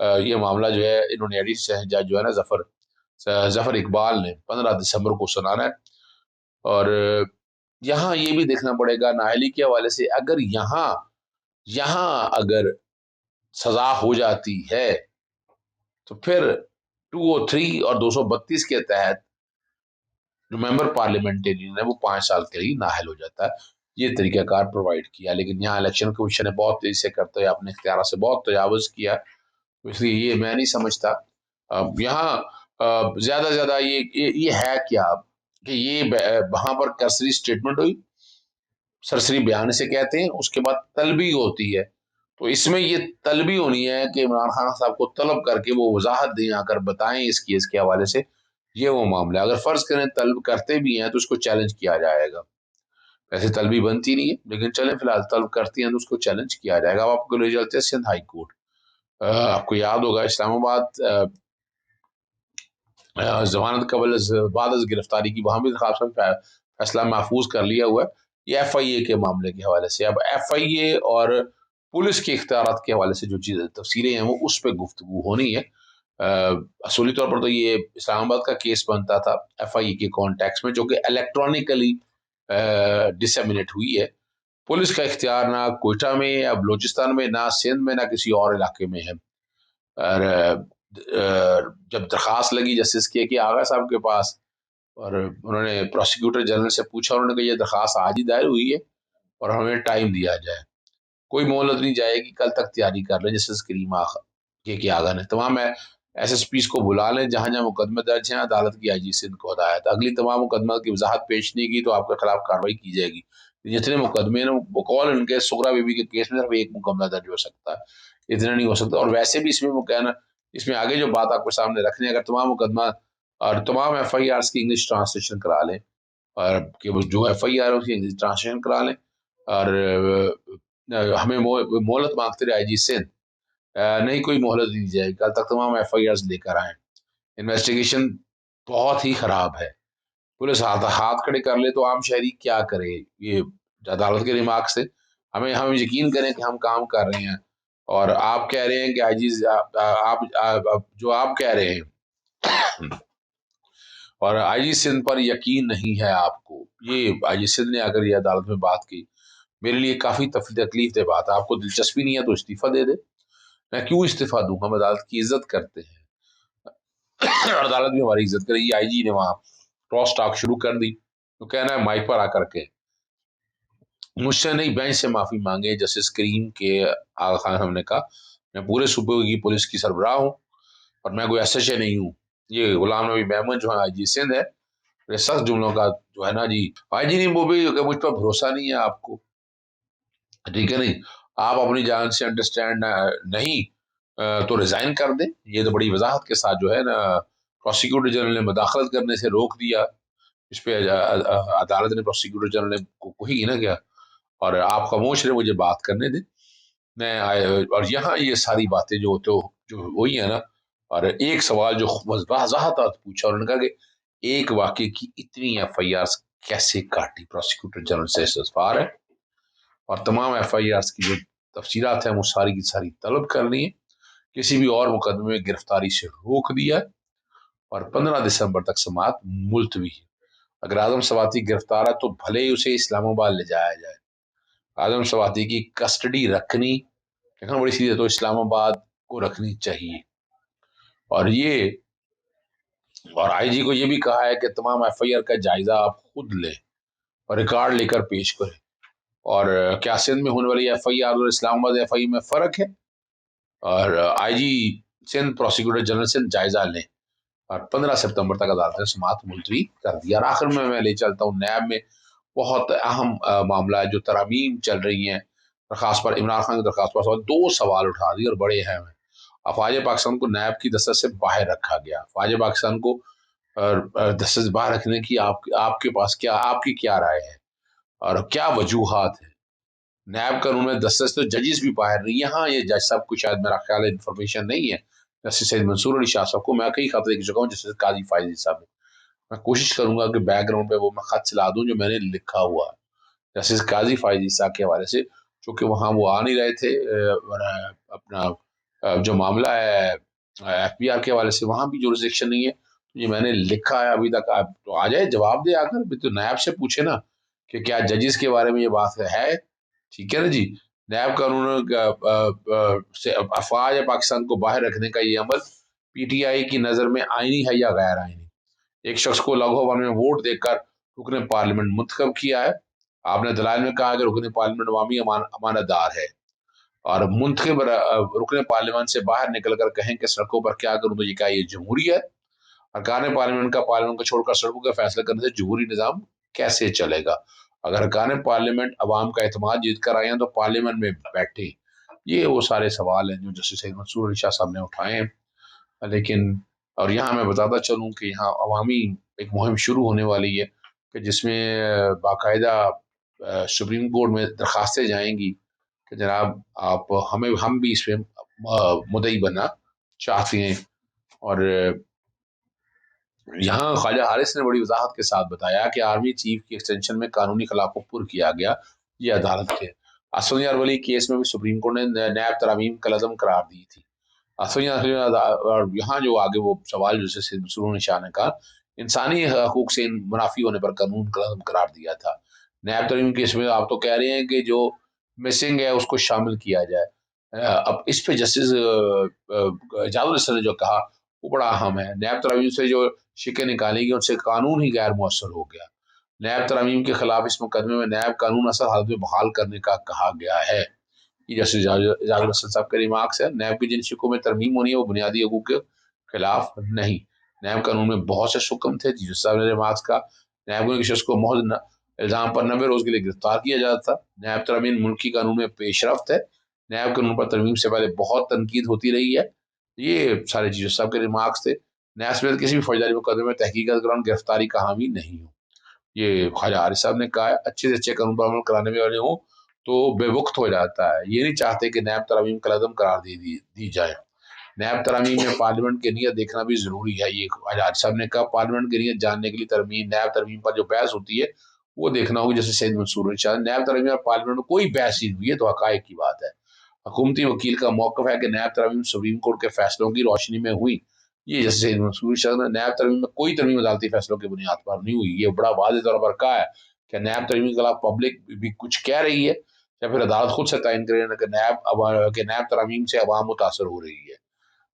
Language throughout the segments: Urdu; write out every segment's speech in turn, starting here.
یہ معاملہ جو ہے انہوں نے جج جو ہے نا ظفر اقبال نے 15 دسمبر کو سنانا ہے. اور یہاں یہ بھی دیکھنا پڑے گا نااہلی کے حوالے سے، اگر یہاں اگر سزا ہو جاتی ہے تو پھر 203 اور 232 کے تحت جو ممبر پارلیمنٹرین ہے وہ 5 سال کے لیے نااہل ہو جاتا ہے. یہ طریقہ کار پرووائڈ کیا، لیکن یہاں الیکشن کمیشن نے بہت تیزی سے کرتے ہوئے اپنے اختیارات سے بہت تجاوز کیا، اس لیے یہ میں نہیں سمجھتا. یہاں زیادہ سے زیادہ یہ ہے کیا کہ یہ وہاں پر کرسری اسٹیٹمنٹ ہوئی، سرسری بیان سے کہتے ہیں، اس کے بعد طلبی ہوتی ہے. تو اس میں یہ طلبی ہونی ہے کہ عمران خان صاحب کو طلب کر کے وہ وضاحت دیں، آ کر بتائیں اس کیس کے حوالے سے. یہ وہ معاملہ ہے، اگر فرض کریں طلب کرتے بھی ہیں تو اس کو چیلنج کیا جائے گا. ویسے طلبی بنتی نہیں ہے، لیکن چلیں فی الحال طلب کرتی ہیں تو اس کو چیلنج کیا جائے گا. اب آپ کو لے چلتے ہیں سندھ ہائی کورٹ. آپ کو یاد ہوگا اسلام آباد ضمانت قبل بعد از گرفتاری کی وہاں بھی فیصلہ محفوظ کر لیا ہوا ہے. یہ ایف آئی اے کے معاملے کے حوالے سے، اب ایف آئی اے اور پولیس کے اختیارات کے حوالے سے جو چیزیں تفصیلیں ہیں وہ اس پہ گفتگو ہونی ہے. اصولی طور پر تو یہ اسلام آباد کا کیس بنتا تھا ایف آئی اے کے کانٹیکس میں، جو کہ الیکٹرانکلی ڈسیمنیٹ ہوئی ہے. پولیس کا اختیار نہ کوئٹہ میں یا بلوچستان میں، نہ سندھ میں، نہ کسی اور علاقے میں ہے. اور جب درخواست لگی جسٹس کے آغا صاحب کے پاس اور انہوں نے پروسیکیوٹر جنرل سے پوچھا، انہوں نے کہا یہ درخواست آج ہی دائر ہوئی ہے اور ہمیں ٹائم دیا جائے، کوئی مہلت نہیں جائے گی، کل تک تیاری کر لیں. جسٹس کریم کے آغا نے تمام ایس ایس پیز کو بلا لیں جہاں جہاں مقدمے درج ہیں، عدالت کی آئی جی سندھ کو ہدایت، اگلی تمام مقدمات کی وضاحت پیش نہیں کی تو آپ کے خلاف کارروائی کی جائے گی. جتنے مقدمے ہیں بقول ان کے سغرا بی بی کے کیس میں صرف ایک مقدمہ درج ہو سکتا ہے، اتنا نہیں ہو سکتا. اور ویسے بھی اس میں آگے جو بات آپ کے سامنے رکھنے، اگر تمام مقدمہ اور تمام ایف آئی آرز کی انگلش ٹرانسلیشن کرا لیں، اور کہ جو ایف آئی آر ہے اس کی انگلش ٹرانسلیشن کرا لیں، اور ہمیں مہلت مانگتے رہے آئی جی سندھ، نہیں کوئی مہلت دی جائے گی، کل تک تمام ایف آئی آرز لے کر آئیں. انویسٹیگیشن بہت ہی خراب ہے، پولیس ہاتھ کھڑے کر لے تو عام شہری کیا کرے. یہ عدالت کے ریمارک سے ہم یقین کریں کہ ہم کام کر رہے ہیں، اور آپ کہہ رہے ہیں کہ آئی جی آپ کہہ رہے ہیں اور آئی جی سندھ پر یقین نہیں ہے آپ کو. یہ آئی جی سندھ نے اگر یہ عدالت میں بات کی، میرے لیے کافی تکلیف دہ بات ہے. آپ کو دلچسپی نہیں ہے تو استعفیٰ دے دے. میں کیوں استعفیٰ دوں؟ ہم عدالت کی عزت کرتے ہیں اور عدالت بھی ہماری عزت کرے گی. آئی جی نے وہاں کراس ٹاک شروع کر دی، تو کہنا ہے مائک پر آ کر کے مجھ سے نہیں بینچ سے معافی مانگے. جسٹس کریم کے آغا خان ہم نے کہا میں پورے صوبے کی پولیس کی سربراہ ہوں اور میں کوئی ایس ایچ اے نہیں ہوں. یہ غلام نبی میمن جو ہے آئی جی سندھ ہے، یہ سخت جملوں کا جو ہے نا جی آئی جی نہیں، وہ بھی کہ مجھ پر بھروسہ نہیں ہے آپ کو، ٹھیک ہے نہیں، آپ اپنی جان سے انڈرسٹینڈ نہیں تو ریزائن کر دیں. یہ تو بڑی وضاحت کے ساتھ جو ہے نا پروسیکیوٹر جنرل نے مداخلت کرنے سے روک دیا. اس پہ عدالت نے پروسیکیوٹر جنرل کو کوئی نہ کیا، اور آپ خاموش رہے، مجھے بات کرنے دیں. میں اور یہاں یہ ساری باتیں جو وہی ہیں نا، اور ایک سوال جو وضاحت پوچھا، انہوں نے کہا کہ ایک واقعے کی اتنی ایف آئی آر کیسے کاٹی. پروسیکیوٹر جنرل سے استفسار ہے اور تمام ایف آئی آرز کی جو تفصیلات ہیں وہ ساری کی ساری طلب کرنی ہے. کسی بھی اور مقدمے میں گرفتاری سے روک دیا اور 15 دسمبر تک سماعت ملتوی ہے. اگر اعظم سواتی گرفتار ہے تو بھلے ہی اسے اسلام آباد لے جایا جائے. اعظم سواتی کی کسٹڈی رکھنی لیکن بڑی چیز ہے تو اسلام آباد کو رکھنی چاہیے. اور آئی جی کو یہ بھی کہا ہے کہ تمام ایف آئی آر کا جائزہ آپ خود لیں اور ریکارڈ لے کر پیش کریں. اور کیا سندھ میں ہونے والی ایف آئی آر اور اسلام آباد ایف آئی آر میں فرق ہے؟ اور آئی جی سندھ پروسیکیوٹر جنرل سے جائزہ لیں، اور 15 ستمبر تک عدالت نے سماعت ملتوی کر دیا. اور آخر میں لے چلتا ہوں نیب میں بہت اہم معاملہ ہے، جو ترامیم چل رہی ہیں درخواست پر، عمران خان کی درخواست پر 2 سوال اٹھا دیے اور بڑے اہم ہیں. افواج پاکستان کو نیب کی دسترس سے باہر رکھا گیا. افواج پاکستان کو دسترس سے باہر رکھنے کی آپ کے پاس آپ کی کیا رائے ہے اور کیا وجوہات ہیں؟ نیب قانون میں دسترس تو ججز بھی باہر نہیں. یہاں یہ جج صاحب کو شاید میرا خیال ہے انفارمیشن نہیں ہے، جسٹس سید منصور علی شاہ صاحب کو. میں کئی خط لکھ چکا ہوں جسٹس قاضی فائزی صاحب نے. میں کوشش کروں گا کہ بیک گراؤنڈ پہ وہ میں خط چلا دوں جو میں نے لکھا ہوا ہے جسٹس قاضی فائزی صاحب کے حوالے سے، چونکہ وہاں وہ آ نہیں رہے تھے اپنا جو معاملہ ہے ایف بی آر کے حوالے سے وہاں بھی جورسڈکشن نہیں ہے. یہ میں نے لکھا ہے ابھی تک. آپ تو آ جائے جواب دے آ کر, تو نیب سے پوچھے نا کہ کیا ججز کے بارے میں یہ بات ہے. ٹھیک ہے نا جی. نیب قانون سے افواج پاکستان کو باہر رکھنے کا یہ عمل پی ٹی آئی کی نظر میں آئینی ہے یا غیر آئینی. ایک شخص کو لاہور میں ووٹ دے کر رکن پارلیمنٹ منتخب کیا ہے. آپ نے دلائل میں کہا کہ رکن پارلیمنٹ عوامی امانت دار ہے, اور منتخب رکن پارلیمنٹ سے باہر نکل کر کہیں کہ سڑکوں پر کیا کروں, تو یہ کیا یہ جمہوریت ہے؟ ارکان پارلیمنٹ کا پارلیمنٹ کو چھوڑ کر سڑکوں کا فیصلہ کرنے سے جمہوری نظام کیسے چلے گا؟ اگر ارکان پارلیمنٹ عوام کا اعتماد جیت کر آئے ہیں تو پارلیمنٹ میں بیٹھے. یہ وہ سارے سوال ہیں جو جسٹس سید منصور علی شاہ صاحب نے اٹھائے ہیں. لیکن اور یہاں میں بتاتا چلوں کہ یہاں عوامی ایک مہم شروع ہونے والی ہے کہ جس میں باقاعدہ سپریم کورٹ میں درخواستیں جائیں گی کہ جناب آپ ہم بھی اس میں مدعی بننا چاہتے ہیں. اور یہاں خواجہ حارث نے بڑی وضاحت کے ساتھ بتایا کہ آرمی چیف کی ایکسٹینشن میں قانونی خلاف کو پر کیا گیا. یہ عدالت کے اسد یار ولی کیس میں بھی سپریم کورٹ نے نیب ترامیم کالعدم قرار دی تھی. اور یہاں جو آگے وہ سوال جو سید منصور علی شاہ نے کہا, انسانی حقوق سے منافی ہونے پر قانون کالعدم قرار دیا تھا. نیب ترمیم کیس میں آپ تو کہہ رہے ہیں کہ جو مسنگ ہے اس کو شامل کیا جائے. اب اس پہ جسٹس اعجاز الحسن نے جو کہا وہ بڑا اہم ہے. نیب ترمیم سے جو شکیں نکالیں گی ان سے قانون ہی غیر مؤثر ہو گیا. نیب ترمیم کے خلاف اس مقدمے میں نیب قانون اصل حالت میں بحال کرنے کا کہا گیا ہے. یہ جسٹس اعجاز الحسن صاحب کے ریمارکس ہے. نیب کی جن شکوں میں ترمیم ہونی ہے وہ بنیادی حقوق کے خلاف نہیں. نیب قانون میں بہت سے حکم تھے. جس صاحب نے ریمارکس کا نیب قانون کی شخص کو محض الزام پر 90 روز کے لیے گرفتار کیا جاتا تھا. نیب ترمیم ملکی قانون میں پیش رفت ہے. نیب قانون پر ترمیم سے پہلے بہت تنقید ہوتی رہی ہے. یہ سارے جس صاحب کے ریمارکس تھے. نیب سمیت کسی بھی فوجداری مقدمے میں تحقیقات کے دوران گرفتاری کا حامی نہیں ہو. یہ خواجہ حارث صاحب نے کہا ہے. اچھے سے اچھے قانون پر عمل کرانے والے ہوں تو بے وقت ہو جاتا ہے. یہ نہیں چاہتے کہ نیب ترمیم کالعدم قرار دی جائے. نیب ترمیم میں پارلیمنٹ کی نیت دیکھنا بھی ضروری ہے. یہ خواجہ حارث صاحب نے کہا پارلیمنٹ کی نیت جاننے کے لیے نیب ترمیم پر جو بحث ہوتی ہے وہ دیکھنا ہوگی. جیسے سید منصور علی شاہ نیب ترمیم اور پارلیمنٹ میں کوئی بحث نہیں ہوئی ہے تو حقائق کی بات ہے. حکومتی وکیل کا موقف ہے کہ نیب ترمیم سپریم کورٹ کے فیصلوں کی روشنی میں ہوئی. یہ جیسے سید منصور علی شاہ نے نیب ترمیم میں کوئی ترمیم عدالتی فیصلوں کی بنیاد پر نہیں ہوئی. یہ بڑا واضح طور پر کہا ہے کہ نیب ترمیم کے خلاف پبلک بھی کچھ کہہ رہی ہے یا پھر عدالت خود سے تعین کرے کہ نیب ترمیم سے عوام متاثر ہو رہی ہے.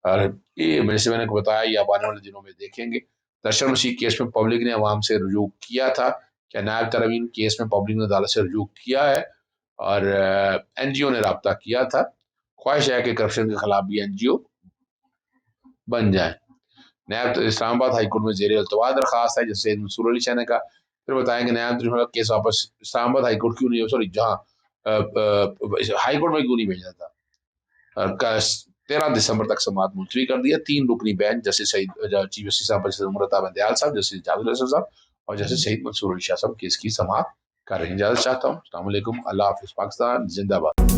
اور یہ جیسے میں نے بتایا یہ آنے والے دنوں میں دیکھیں گے. درشن مسیح کیس میں پبلک نے عوام سے رجوع کیا تھا. کیا نیب ترمیم کیس میں پبلک نے عدالت سے رجوع کیا ہے اور این جی او نے رابطہ کیا تھا. خواہش ہے کہ کرپشن کے خلاف بھی این جی او بن جائیں. نیب اسلام آباد ہائی کورٹ میں زیر التوا درخواست ہے جیسے منصور علی شاہ نے کہا. پھر بتائیں کہ نیب ترمیم کیس واپس اسلام آباد ہائی کورٹ کیوں نہیں, سوری جہاں ہائی کورٹ میں کیوں نہیں بھیجا تھا. 13 دسمبر تک سماعت ملتوی کر دیا. 3 رکنی بینچ جسٹس چیف جسٹس صاحب امرتا بندیال صاحب, جسٹس اعجاز الحسن صاحب اور جسٹس سید منصور علی شاہ صاحب کیس کی سماعت کر رہے ہیں. اجازت چاہتا ہوں. السلام علیکم. اللہ حافظ. پاکستان زندہ باد.